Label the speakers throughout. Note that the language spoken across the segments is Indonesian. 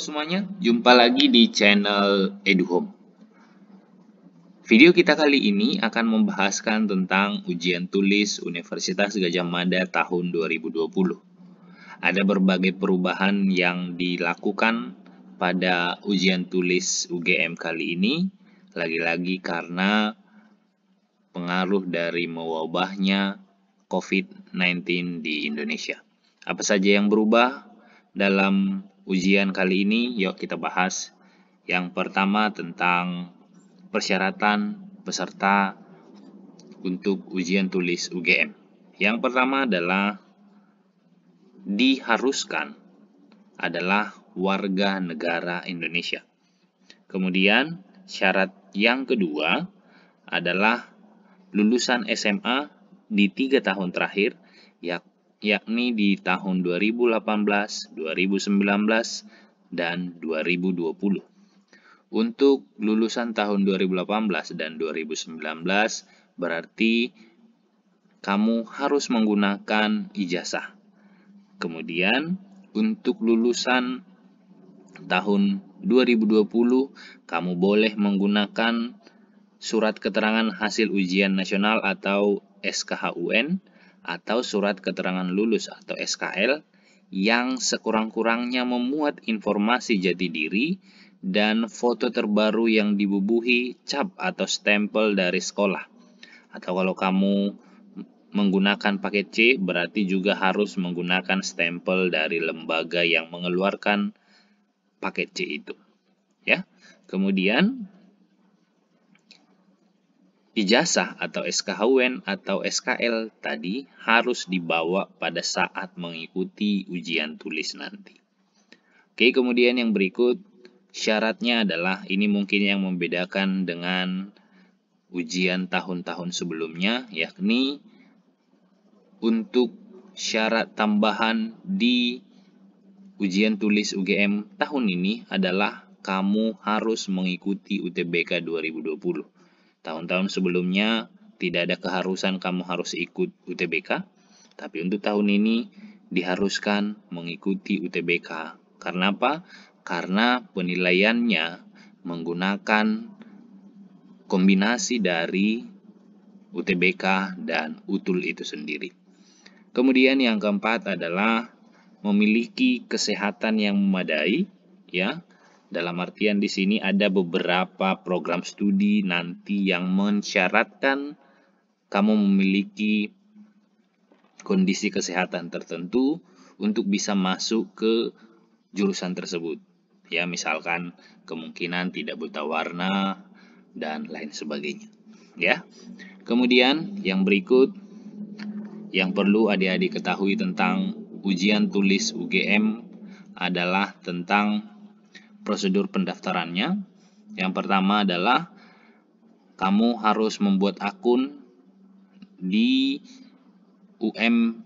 Speaker 1: semuanya, jumpa lagi di channel EduHome. Video kita kali ini akan membahaskan tentang ujian tulis Universitas Gadjah Mada tahun 2020. Ada berbagai perubahan yang dilakukan pada ujian tulis UGM kali ini, lagi-lagi karena pengaruh dari mewabahnya COVID-19 di Indonesia. Apa saja yang berubah dalam ujian kali ini? Yuk kita bahas. Yang pertama tentang persyaratan peserta untuk ujian tulis UGM. Yang pertama adalah diharuskan adalah warga negara Indonesia. Kemudian syarat yang kedua adalah lulusan SMA di 3 tahun terakhir, yakni di tahun 2018, 2019, dan 2020. Untuk lulusan tahun 2018 dan 2019 berarti kamu harus menggunakan ijazah. Kemudian untuk lulusan tahun 2020 kamu boleh menggunakan surat keterangan hasil ujian nasional atau SKHUN atau surat keterangan lulus atau SKL yang sekurang-kurangnya memuat informasi jati diri dan foto terbaru yang dibubuhi cap atau stempel dari sekolah. Atau kalau kamu menggunakan paket C berarti juga harus menggunakan stempel dari lembaga yang mengeluarkan paket C itu. Ya. Kemudian ijazah atau SKHUN atau SKL tadi harus dibawa pada saat mengikuti ujian tulis nanti. Oke, kemudian yang berikut syaratnya adalah ini mungkin yang membedakan dengan ujian tahun-tahun sebelumnya, yakni untuk syarat tambahan di ujian tulis UGM tahun ini adalah kamu harus mengikuti UTBK 2020. Tahun-tahun sebelumnya tidak ada keharusan kamu harus ikut UTBK, tapi untuk tahun ini diharuskan mengikuti UTBK. Karena apa? Karena penilaiannya menggunakan kombinasi dari UTBK dan UTUL itu sendiri. Kemudian yang keempat adalah memiliki kesehatan yang memadai, ya. Dalam artian di sini ada beberapa program studi nanti yang mensyaratkan kamu memiliki kondisi kesehatan tertentu untuk bisa masuk ke jurusan tersebut. Ya, misalkan kemungkinan tidak buta warna dan lain sebagainya. Ya. Kemudian yang berikut yang perlu adik-adik ketahui tentang ujian tulis UGM adalah tentang prosedur pendaftarannya. Yang pertama adalah kamu harus membuat akun di ugm.ac.id,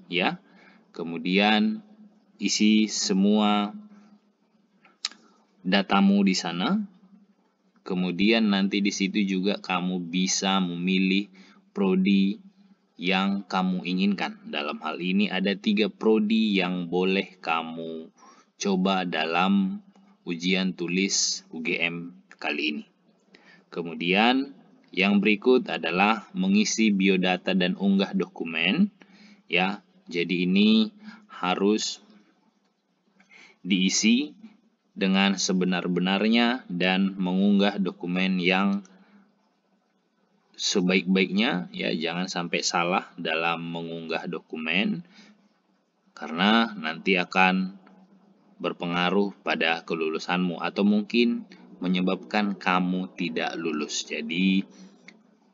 Speaker 1: ya. Kemudian isi semua datamu di sana. Kemudian nanti di situ juga kamu bisa memilih prodi yang kamu inginkan. Dalam hal ini ada 3 prodi yang boleh kamu coba dalam ujian tulis UGM kali ini. Kemudian yang berikut adalah mengisi biodata dan unggah dokumen, ya. Jadi ini harus diisi dengan sebenar-benarnya dan mengunggah dokumen yang sebaik-baiknya, ya. Jangan sampai salah dalam mengunggah dokumen karena nanti akan berpengaruh pada kelulusanmu atau mungkin menyebabkan kamu tidak lulus. Jadi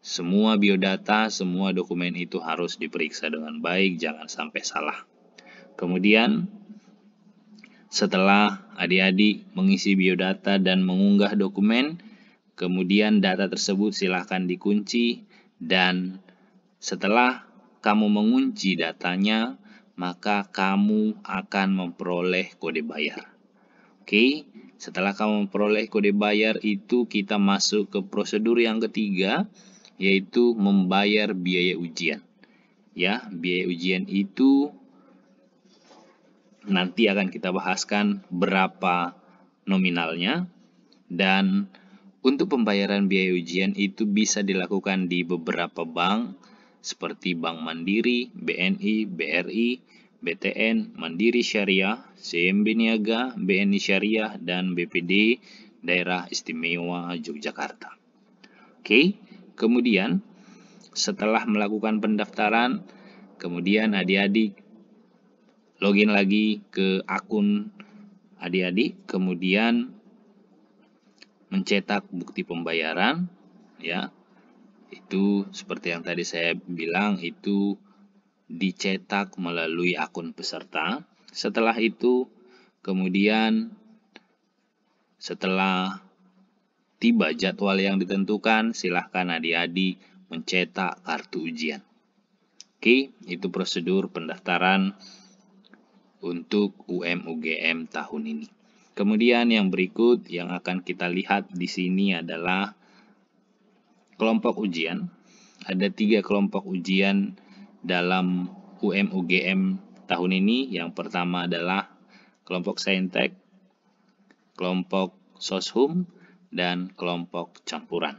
Speaker 1: semua biodata, semua dokumen itu harus diperiksa dengan baik, jangan sampai salah. Kemudian setelah adik-adik mengisi biodata dan mengunggah dokumen, kemudian data tersebut silakan dikunci, dan setelah kamu mengunci datanya, maka kamu akan memperoleh kode bayar. Oke, setelah kamu memperoleh kode bayar itu kita masuk ke prosedur yang ketiga, yaitu membayar biaya ujian. Ya, biaya ujian itu nanti akan kita bahaskan berapa nominalnya, dan untuk pembayaran biaya ujian itu bisa dilakukan di beberapa bank seperti Bank Mandiri, BNI, BRI, BTN, Mandiri Syariah, CMB Niaga, BNI Syariah, dan BPD Daerah Istimewa Yogyakarta. Oke, kemudian setelah melakukan pendaftaran, kemudian adik-adik login lagi ke akun adik-adik, kemudian mencetak bukti pembayaran, ya. Itu seperti yang tadi saya bilang, itu dicetak melalui akun peserta. Setelah itu, kemudian setelah tiba jadwal yang ditentukan, silahkan adik-adik mencetak kartu ujian. Oke, itu prosedur pendaftaran untuk UM-UGM tahun ini. Kemudian yang berikut yang akan kita lihat di sini adalah kelompok ujian. Ada 3 kelompok ujian dalam UM-UGM tahun ini. Yang pertama adalah kelompok Saintek, kelompok Soshum, dan kelompok campuran,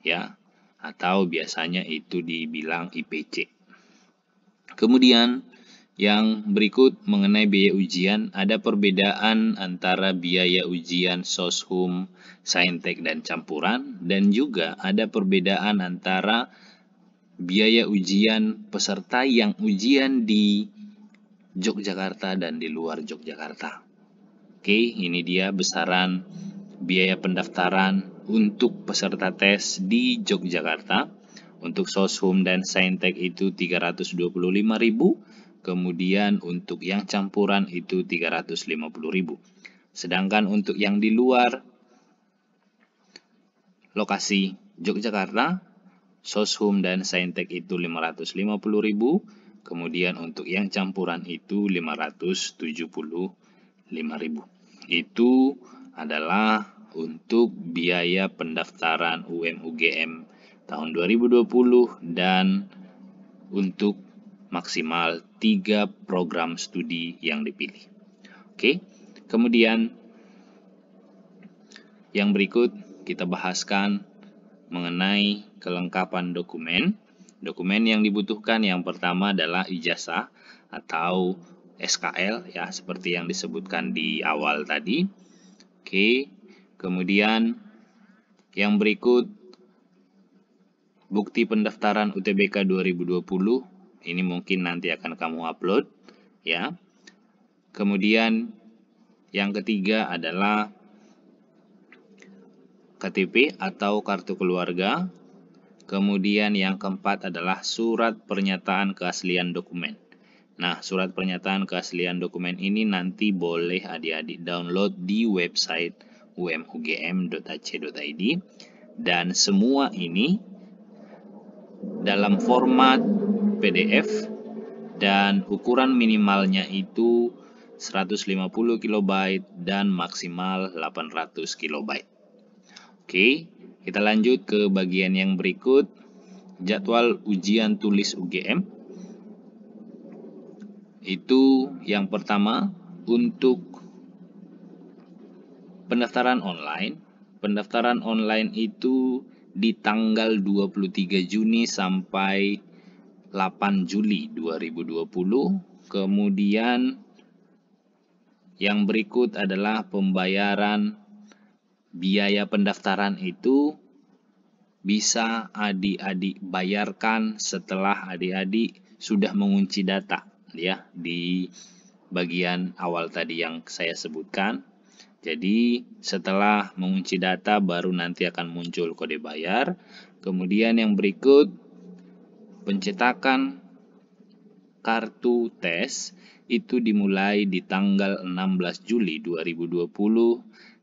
Speaker 1: ya, atau biasanya itu dibilang IPC. Kemudian yang berikut mengenai biaya ujian, ada perbedaan antara biaya ujian Soshum, Saintek, dan campuran, dan juga ada perbedaan antara biaya ujian peserta yang ujian di Yogyakarta dan di luar Yogyakarta. Oke, ini dia besaran biaya pendaftaran untuk peserta tes di Yogyakarta. Untuk Soshum dan Saintek itu 325.000. Kemudian untuk yang campuran itu 350.000. Sedangkan untuk yang di luar lokasi Yogyakarta, Soshum dan Saintek itu 550.000. Kemudian untuk yang campuran itu 575.000. Itu adalah untuk biaya pendaftaran UM-UGM tahun 2020 dan untuk maksimal 3 program studi yang dipilih. Oke, kemudian yang berikut kita bahaskan mengenai kelengkapan dokumen. Dokumen yang dibutuhkan yang pertama adalah ijazah atau SKL, ya, seperti yang disebutkan di awal tadi. Oke, kemudian yang berikut bukti pendaftaran UTBK 2020. Ini mungkin nanti akan kamu upload, ya. Kemudian yang ketiga adalah KTP atau kartu keluarga. Kemudian yang keempat adalah surat pernyataan keaslian dokumen. Nah, surat pernyataan keaslian dokumen ini nanti boleh adik-adik download di website umugm.ac.id, dan semua ini dalam format PDF dan ukuran minimalnya itu 150 KB dan maksimal 800 KB. Oke, kita lanjut ke bagian yang berikut, jadwal ujian tulis UGM. Itu yang pertama untuk pendaftaran online. Pendaftaran online itu di tanggal 23 Juni sampai 8 Juli 2020. Kemudian yang berikut adalah pembayaran biaya pendaftaran itu bisa adik-adik bayarkan setelah adik-adik sudah mengunci data, ya, di bagian awal tadi yang saya sebutkan. Jadi setelah mengunci data baru nanti akan muncul kode bayar. Kemudian yang berikut pencetakan kartu tes itu dimulai di tanggal 16 Juli 2020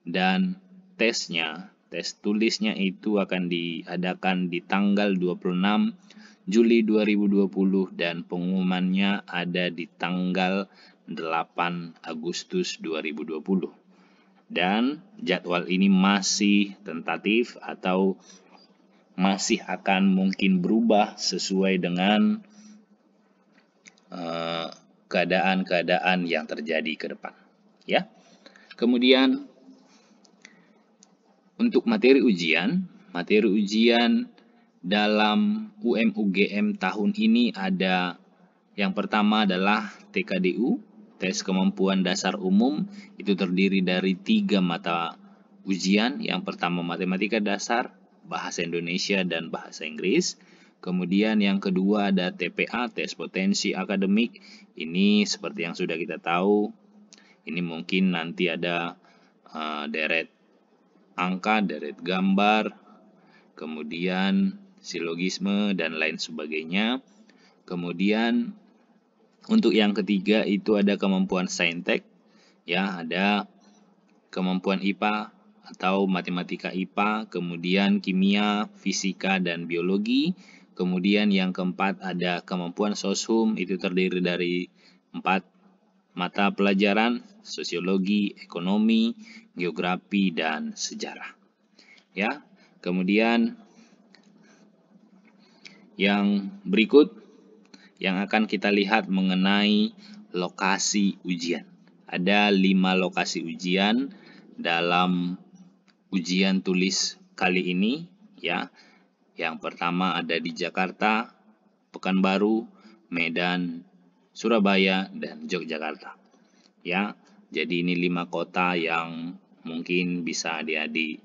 Speaker 1: dan tes tulisnya itu akan diadakan di tanggal 26 Juli 2020 dan pengumumannya ada di tanggal 8 Agustus 2020. Dan jadwal ini masih tentatif atau masih akan mungkin berubah sesuai dengan keadaan-keadaan yang terjadi ke depan. Ya. Kemudian untuk materi ujian dalam UM-UGM tahun ini ada yang pertama adalah TKDU, tes kemampuan dasar umum, itu terdiri dari 3 mata ujian. Yang pertama matematika dasar, bahasa Indonesia, dan bahasa Inggris. Kemudian yang kedua ada TPA, tes potensi akademik. Ini seperti yang sudah kita tahu, ini mungkin nanti ada deret angka, deret gambar, kemudian silogisme, dan lain sebagainya. Kemudian untuk yang ketiga itu ada kemampuan saintek, ya, ada kemampuan IPA atau matematika IPA, kemudian kimia, fisika, dan biologi. Kemudian yang keempat ada kemampuan soshum, itu terdiri dari 4 mata pelajaran, sosiologi, ekonomi, geografi, dan sejarah. Ya, kemudian yang berikut yang akan kita lihat mengenai lokasi ujian. Ada 5 lokasi ujian dalam ujian tulis kali ini, ya. Yang pertama ada di Jakarta, Pekanbaru, Medan, Surabaya, dan Yogyakarta. Ya, jadi ini 5 kota yang mungkin bisa adik-adik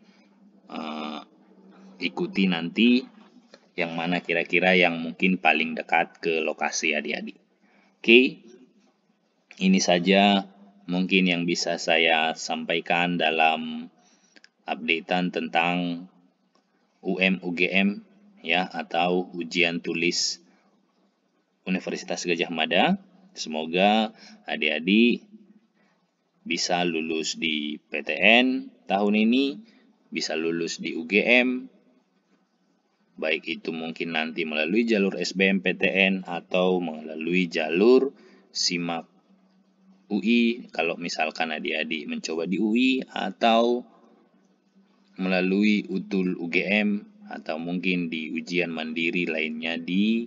Speaker 1: ikuti nanti, yang mana kira-kira yang mungkin paling dekat ke lokasi adik-adik. Oke, ini saja mungkin yang bisa saya sampaikan dalam updatean tentang UM-UGM, ya, atau ujian tulis Universitas Gadjah Mada. Semoga adik-adik bisa lulus di PTN tahun ini, bisa lulus di UGM, baik itu mungkin nanti melalui jalur SBMPTN atau melalui jalur SIMAK UI, kalau misalkan adik-adik mencoba di UI, atau melalui UTUL UGM, atau mungkin di ujian mandiri lainnya di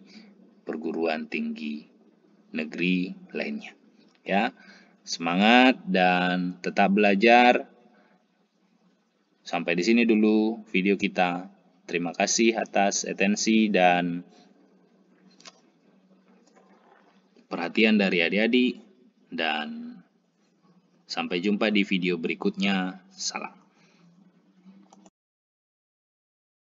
Speaker 1: perguruan tinggi negeri lainnya. Ya, semangat dan tetap belajar. Sampai di sini dulu video kita. Terima kasih atas atensi dan perhatian dari adik-adik, dan sampai jumpa di video berikutnya. Salam.